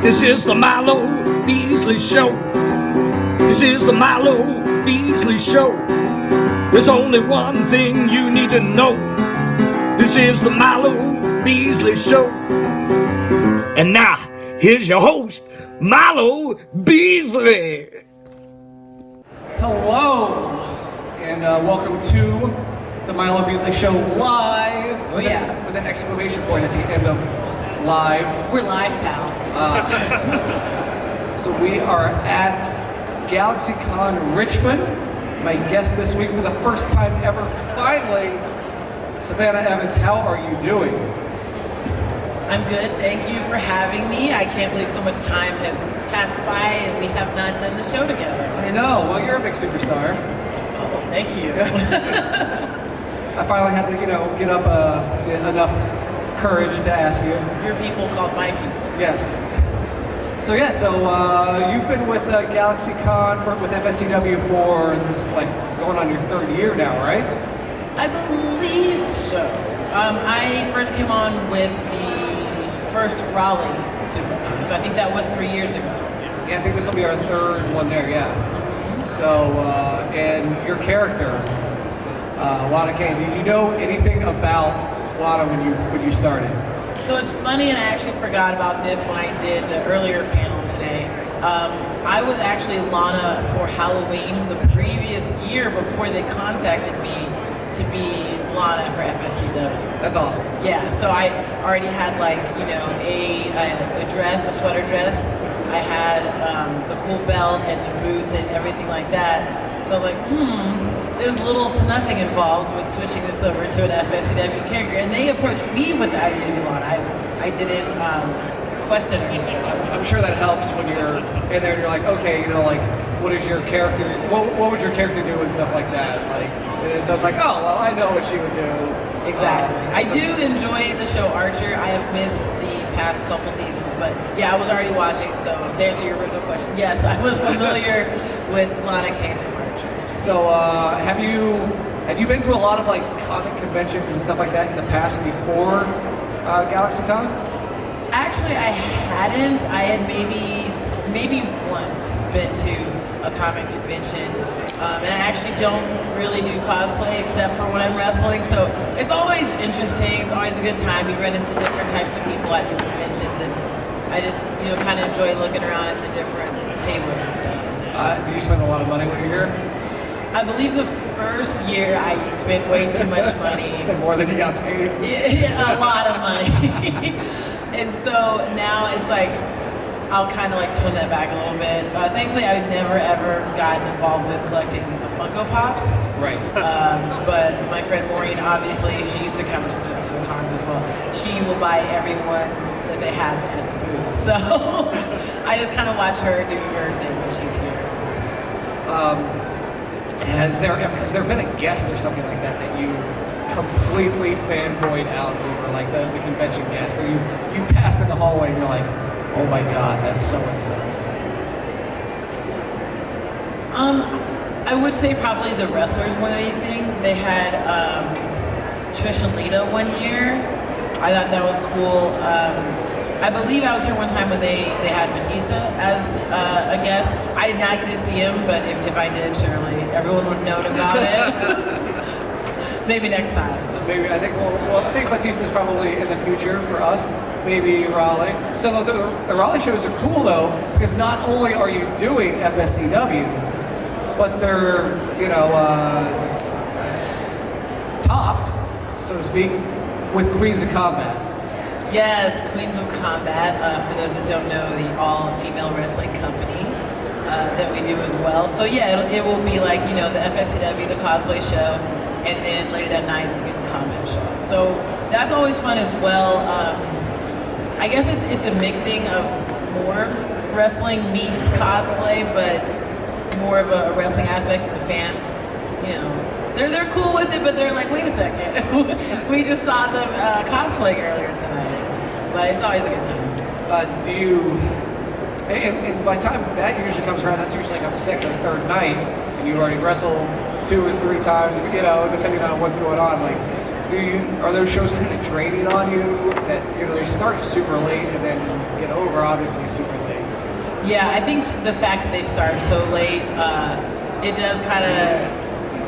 This is the Milo Beasley Show. This is the Milo Beasley Show. There's only one thing you need to know. This is the Milo Beasley Show. And now, here's your host, Milo Beasley. Hello, and welcome to the Milo Beasley Show live. Oh yeah. With an exclamation point at the end of live. We're live, pal. So we are at Galaxy Con Richmond. My guest this week for the first time ever, finally, Savannah Evans. How are you doing? I'm good. Thank you for having me. I can't believe so much time has passed by and we have not done the show together. I know. Well, you're a big superstar. Oh, thank you. I finally had to, get up enough courage to ask you. Your people called my people. Yes. So you've been with GalaxyCon with FSCW for, this is like going on your third year now, right? I believe so. I first came on with the first Raleigh SuperCon, so I think that was 3 years ago. Yeah, I think this will be our third one there, yeah. Mm-hmm. So, and your character, Lana Kane, did you know anything about Lana when you started? So it's funny, and I actually forgot about this when I did the earlier panel today. I was actually Lana for Halloween the previous year before they contacted me to be Lana for FSCW. That's awesome. Yeah, so I already had a dress, a sweater dress. I had the cool belt and the boots and everything like that. So I was like, there's little to nothing involved with switching this over to an FSCW character. And they approached me with the idea to be Lana. I didn't request it or anything. I'm sure that helps when you're in there and you're like, okay, what is your character, what would your character do and stuff like that. So it's like, oh, well, I know what she would do. Exactly. I do enjoy the show Archer. I have missed the past couple seasons, but yeah, I was already watching. So to answer your original question, yes, I was familiar with Lana Kane from Archer. So have you been to a lot of comic conventions and stuff like that in the past before GalaxyCon? Actually, I hadn't. I had maybe once been to a comic convention, and I actually don't really do cosplay except for when I'm wrestling. So it's always interesting. It's always a good time. You run into different types of people at these conventions, and I just kind of enjoy looking around at the different tables and stuff. Do you spend a lot of money when you're here? I believe the first year I spent way too much money. Spent more than you got paid? Yeah, a lot of money. And so now it's like, I'll kind of tone that back a little bit. Thankfully, I've never ever gotten involved with collecting the Funko Pops. Right. But my friend Maureen, obviously, she used to come to the cons as well. She will buy everyone that they have at the booth. So I just kind of watch her do her thing when she's here. Has there been a guest or something like that you completely fanboyed out over, like the convention guest, or you passed in the hallway and you're like, oh my god, that's so and so? I would say probably the wrestlers more than anything. They had Trish and Lita one year. I thought that was cool. I believe I was here one time when they had Batista as a guest. I did not get to see him, but if I did, surely everyone would have known about it. Maybe next time. Maybe I think I think Batista's probably in the future for us. Maybe Raleigh. So the Raleigh shows are cool though, because not only are you doing FSCW, but they're topped, so to speak, with Queens of Combat. Yes, Queens of Combat, for those that don't know, the all-female wrestling company that we do as well. So yeah, it will be like, the FSCW, the cosplay show, and then later that night, the Queens of Combat show. So that's always fun as well. I guess it's a mixing of more wrestling meets cosplay, but more of a wrestling aspect of the fans, They're cool with it, but they're like, wait a second, we just saw them cosplaying earlier tonight. But it's always a good time. And by the time that usually comes around, that's usually like on the second or third night, and you already wrestled 2 or 3 times, depending on what's going on. Are those shows kind of draining on you that they start super late and then get over obviously super late. Yeah, I think the fact that they start so late, it does kind of,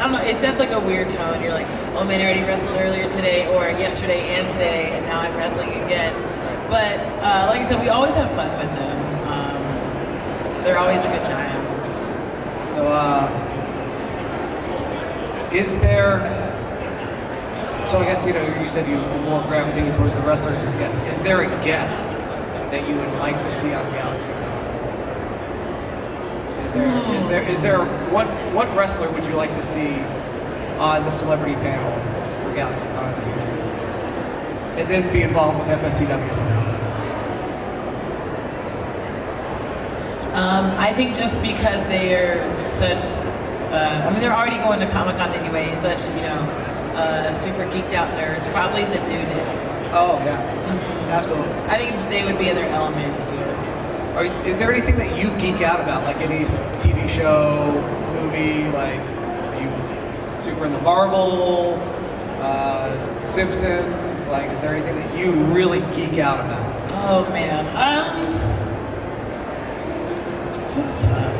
I don't know, it sets like a weird tone. You're like, oh man, I already wrestled earlier today, or yesterday and today, and now I'm wrestling again. But like I said, we always have fun with them. They're always a good time. So, so I guess, you said you were more gravitating towards the wrestlers as guests. Is there a guest that you would like to see on GalaxyCon? Is there what wrestler would you like to see on the celebrity panel for GalaxyCon in the future? And then be involved with FSCW somehow? I think just because they're such, they're already going to Comic-Cons anyway, such, super geeked out nerds, probably the New Day. Oh, yeah. Mm-hmm. Absolutely. I think they would be in their element here. Is there anything that you geek out about, like any TV show, movie, like, are you super into Marvel, Simpsons, like, is there anything that you really geek out about? Oh, man. This one's tough.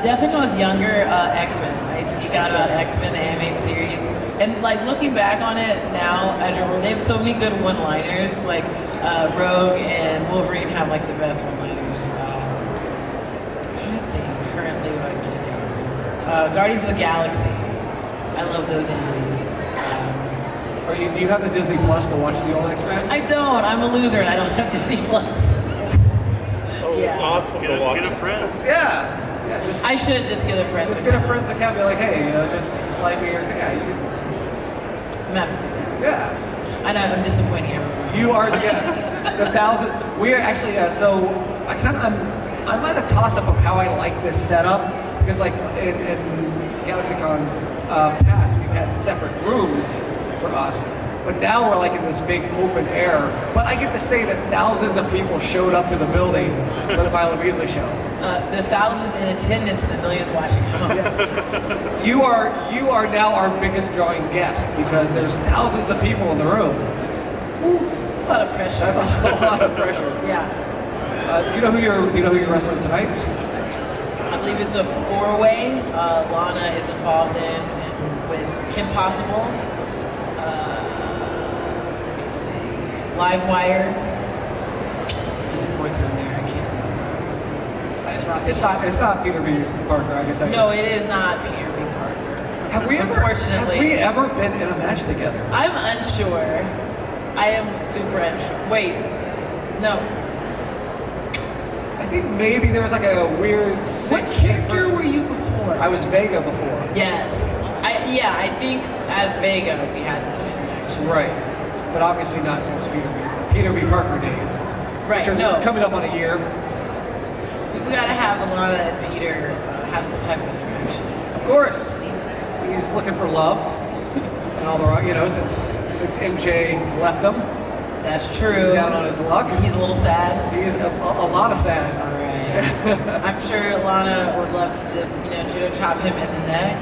Definitely when I was younger, X-Men. I used to geek out about X-Men, the animated series. And like looking back on it now, as you remember, they have so many good one-liners. Like Rogue and Wolverine have like the best one-liners. I'm trying to think currently what I geek out. Guardians of the Galaxy. I love those movies. Do you have the Disney Plus to watch the old X-Men? I don't. I'm a loser and I don't have Disney Plus. Oh, yeah. It's awesome to watch. Get a friend. Yeah. I should just get a friend. Just get a friend's account. Be like, hey, just slide me your. Yeah, you can. I'm gonna have to do that. Yeah. I know, I'm disappointing everyone. You are, yes. The 1,000. We are actually, so I'm at a toss-up of how I like this setup. Because like in GalaxyCon's past, we've had separate rooms for us. But now we're like in this big open air. But I get to say that thousands of people showed up to the building for the Milo Beasley Show. The thousands in attendance and the millions watching home. Yes. You are now our biggest drawing guest because there's thousands of people in the room. It's a lot of pressure. That's a whole lot of pressure. Yeah. Do you know who you're wrestling tonight? I believe it's a four-way. Lana is involved in with Kim Possible. Livewire. There's a fourth one there. I can't remember. It's not Peter B. Parker. I can tell you. No, it is not Peter B. Parker. Have we ever been in a match together? I'm unsure. I am super unsure. Wait, no. I think maybe there was like a weird What character were you before? I was Vega before. Yes. I think as Vega we had some interaction. Right. But obviously not since Peter B. Parker days. Right, which are coming up on a year. We gotta have Alana and Peter have some type of interaction. Of course. He's looking for love. And all the, since MJ left him. That's true. He's down on his luck. He's a little sad. He's a lot of sad. All right. I'm sure Alana would love to just, judo chop him in the neck.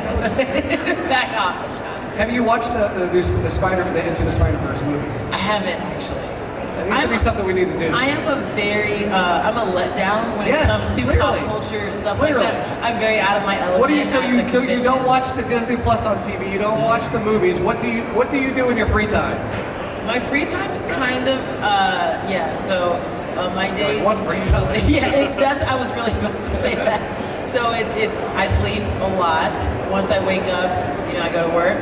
Back off the chop. Have you watched the Into the Spider-Verse movie? I haven't actually. That needs to be something we need to do. I am I'm a letdown when it comes to pop culture stuff like that. I'm very out of my element. What do you? So you don't watch the Disney Plus on TV. You don't watch the movies. What do you do in your free time? My free time is kind of So my days. What free time? I was really about to say that. So it's I sleep a lot. Once I wake up, I go to work.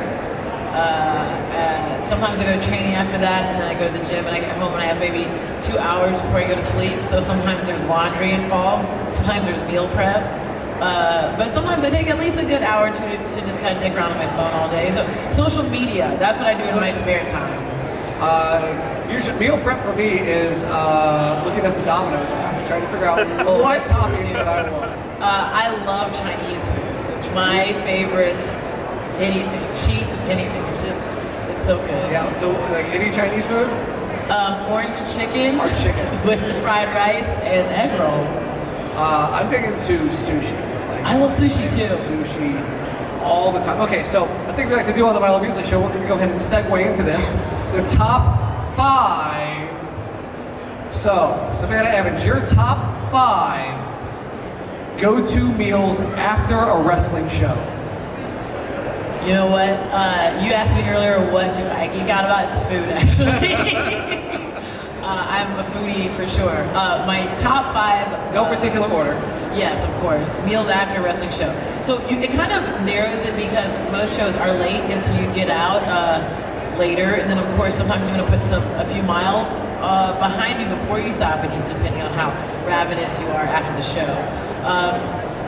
Sometimes I go to training after that, and then I go to the gym, and I get home, and I have maybe 2 hours before I go to sleep. So sometimes there's laundry involved. Sometimes there's meal prep. But sometimes I take at least a good hour to just kind of dick around on my phone all day. So social media, that's what I do in my spare time. Usually meal prep for me is looking at the Domino's app, trying to figure out what toppings that I want. I love Chinese food. It's my favorite. Anything, anything. It's so good. Yeah. So like any Chinese food? Orange chicken. Orange chicken with the fried rice and egg roll. I'm big into sushi. I love sushi too. Sushi all the time. Okay, so I think we like to do on the Milo Beasley Show. We're going to go ahead and segue into this. The top 5 So, Savannah Evans, your top 5 go-to meals after a wrestling show. You know what? You asked me earlier, what do I geek out about? It's food, actually. I'm a foodie for sure. My top 5. No particular order. Yes, of course. Meals after a wrestling show. So it kind of narrows it because most shows are late, and so you get out later, and then of course sometimes you want to put a few miles behind you before you stop and eat, depending on how ravenous you are after the show.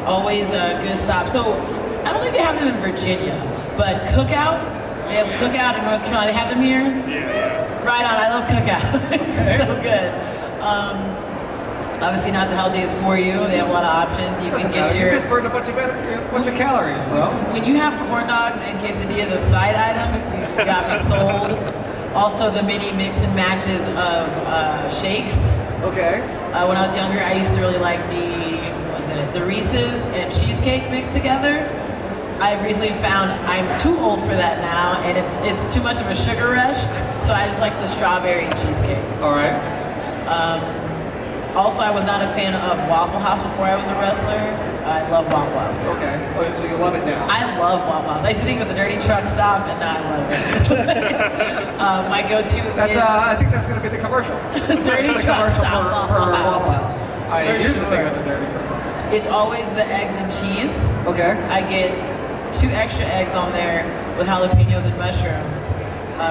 Always a good stop. So I don't think they have them in Virginia, but Cookout, they have Cookout in North Carolina. They have them here? Yeah. Right on, I love Cookout. It's so good. Obviously not the healthiest for you. They have a lot of options. You can get your... You just burned a bunch of calories, bro. When you have corn dogs and quesadillas as side items, you got me sold. Also the mini mix and matches of shakes. Okay. When I was younger, I used to really like the Reese's and cheesecake mixed together. I've recently found I'm too old for that now, and it's too much of a sugar rush, so I just like the strawberry cheesecake. All right. Also, I was not a fan of Waffle House before I was a wrestler. I love Waffle House. Okay. Oh, so you love it now? I love Waffle House. I used to think it was a dirty truck stop, and now I love it. My go-to is... I think that's going to be the commercial. Dirty truck stop for Waffle House. Here's the thing, it's a dirty truck stop. It's always the eggs and cheese. Okay. I get 2 extra eggs on there with jalapenos and mushrooms,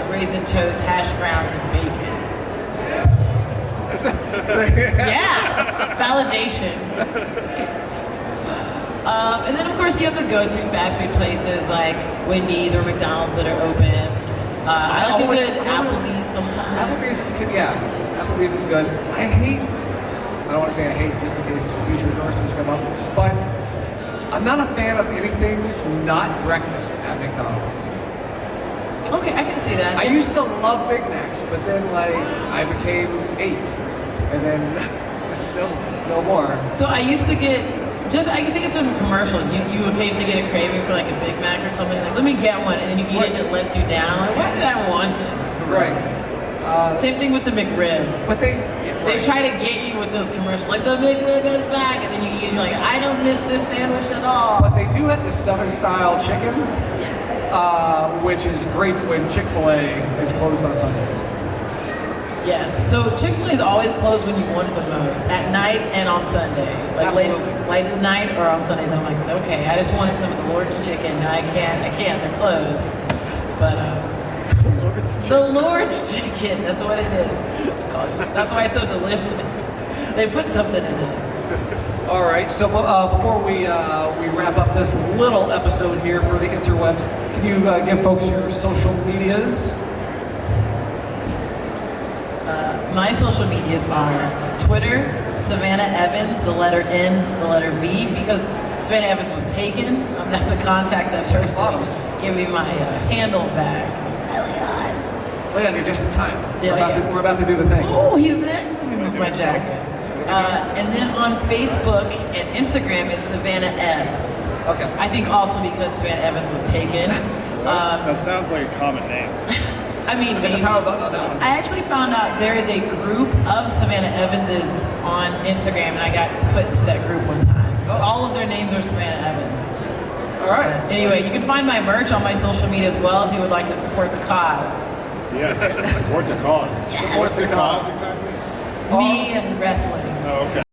raisin toast, hash browns, and bacon. Yeah, validation. And then of course you have the go-to fast food places like Wendy's or McDonald's that are open. I like a good Applebee's sometimes. Applebee's is good. I don't want to say I hate just in case future endorsements come up, but I'm not a fan of anything not breakfast at McDonald's. Okay, I can see that. I used to love Big Macs, but then I became 8, and then no more. So I used to get, I think it's from commercials. You occasionally get a craving for like a Big Mac or something. Like, let me get one, and then you eat it and it lets you down. Like, why did I want this? Right. Same thing with the McRib. But they try to get you with those commercials, like the McRib is back, and then you eat it and you're like, I don't miss this sandwich at all. But they do have the Southern style chickens. Yes. Which is great when Chick-fil-A is closed on Sundays. Yes. So Chick-fil-A is always closed when you want it the most, at night and on Sunday. Like late at night or on Sundays. I'm like, okay, I just wanted some of the Lord's chicken. I can't. They're closed. But the Lord's chicken. That's what it is. It's called. That's why it's so delicious. They put something in it. All right, so before we wrap up this little episode here for the interwebs, can you give folks your social medias? My social medias are Twitter, Savannah Evans, the letter N, the letter V, because Savannah Evans was taken. I'm gonna have to contact that person, give me my handle back. Leon, you're just in time. Yeah, we're about to do the thing. Oh, he's next. Let me move my jacket. And then on Facebook and Instagram, it's Savannah Evans. Okay. I think also because Savannah Evans was taken. That sounds like a common name. I mean, Hit the power button on that one. I actually found out there is a group of Savannah Evanses on Instagram, and I got put into that group one time. Oh. All of their names are Savannah Evans. All right. Anyway, you can find my merch on my social media as well if you would like to support the cause. Yes, support the cause. Yes. Support the cause, exactly. Me and wrestling. Oh, okay.